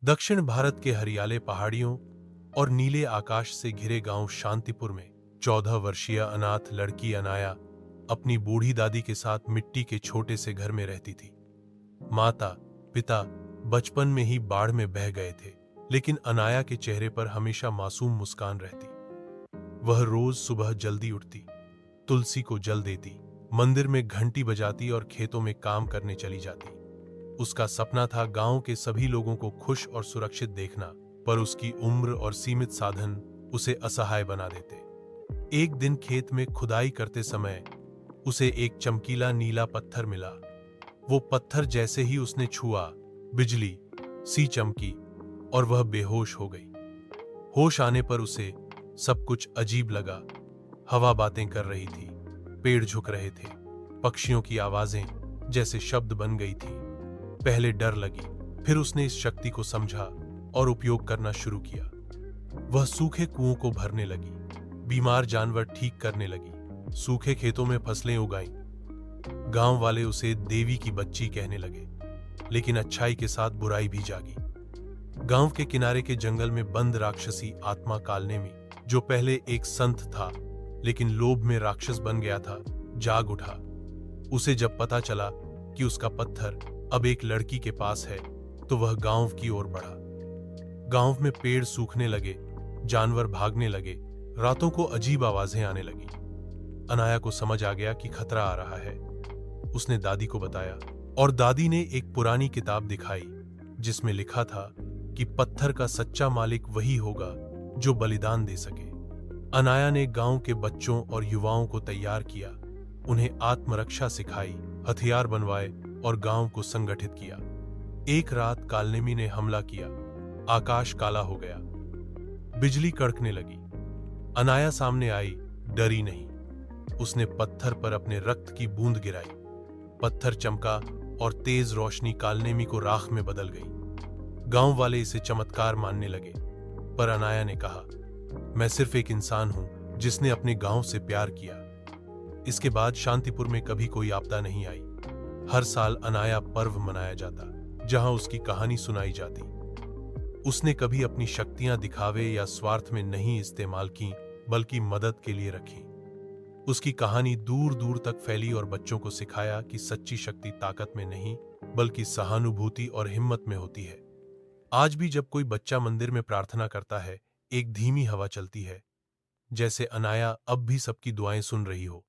दक्षिण भारत के हरियाले पहाड़ियों और नीले आकाश से घिरे गांव शांतिपुर में 14 वर्षीय अनाथ लड़की अनाया अपनी बूढ़ी दादी के साथ मिट्टी के छोटे से घर में रहती थी। माता पिता बचपन में ही बाढ़ में बह गए थे, लेकिन अनाया के चेहरे पर हमेशा मासूम मुस्कान रहती। वह रोज सुबह जल्दी उठती, तुलसी को जल देती, मंदिर में घंटी बजाती और खेतों में काम करने चली जाती। उसका सपना था गांव के सभी लोगों को खुश और सुरक्षित देखना, पर उसकी उम्र और सीमित साधन उसे असहाय बना देते। एक दिन खेत में खुदाई करते समय उसे एक चमकीला नीला पत्थर मिला। वो पत्थर जैसे ही उसने छुआ, बिजली सी चमकी और वह बेहोश हो गई। होश आने पर उसे सब कुछ अजीब लगा। हवा बातें कर रही थी, पेड़ झुक रहे थे, पक्षियों की आवाजें जैसे शब्द बन गई थी। पहले डर लगी, फिर उसने इस शक्ति को समझा और उपयोग करना शुरू किया। वह सूखे कुओं को भरने लगी, बीमार जानवर ठीक करने लगी, सूखे खेतों में फसलें उगाई। गांव वाले उसे देवी की बच्ची कहने लगे, लेकिन अच्छाई के साथ बुराई भी जागी। गांव के किनारे के जंगल में बंद राक्षसी आत्मा कालनेमी, जो पहले एक संत था लेकिन लोभ में राक्षस बन गया था, जाग उठा। उसे जब पता चला कि उसका पत्थर अब एक लड़की के पास है, तो वह गांव की ओर बढ़ा। गांव में पेड़ सूखने लगे, जानवर भागने लगे, रातों को अजीब आवाजें आने लगी। अनाया को समझ आ गया कि खतरा आ रहा है। उसने दादी को बताया और दादी ने एक पुरानी किताब दिखाई जिसमें लिखा था कि पत्थर का सच्चा मालिक वही होगा जो बलिदान दे सके। अनाया ने गांव के बच्चों और युवाओं को तैयार किया, उन्हें आत्मरक्षा सिखाई, हथियार बनवाए और गांव को संगठित किया। एक रात कालनेमी ने हमला किया, आकाश काला हो गया, बिजली कड़कने लगी। अनाया सामने आई, डरी नहीं। उसने पत्थर पर अपने रक्त की बूंद गिराई, पत्थर चमका और तेज रोशनी कालनेमी को राख में बदल गई। गांव वाले इसे चमत्कार मानने लगे, पर अनाया ने कहा, मैं सिर्फ एक इंसान हूं जिसने अपने गांव से प्यार किया। इसके बाद शांतिपुर में कभी कोई आपदा नहीं आई। हर साल अनाया पर्व मनाया जाता, जहां उसकी कहानी सुनाई जाती। उसने कभी अपनी शक्तियां दिखावे या स्वार्थ में नहीं इस्तेमाल की, बल्कि मदद के लिए रखी। उसकी कहानी दूर दूर तक फैली और बच्चों को सिखाया कि सच्ची शक्ति ताकत में नहीं, बल्कि सहानुभूति और हिम्मत में होती है। आज भी जब कोई बच्चा मंदिर में प्रार्थना करता है, एक धीमी हवा चलती है, जैसे अनाया अब भी सबकी दुआएं सुन रही हो।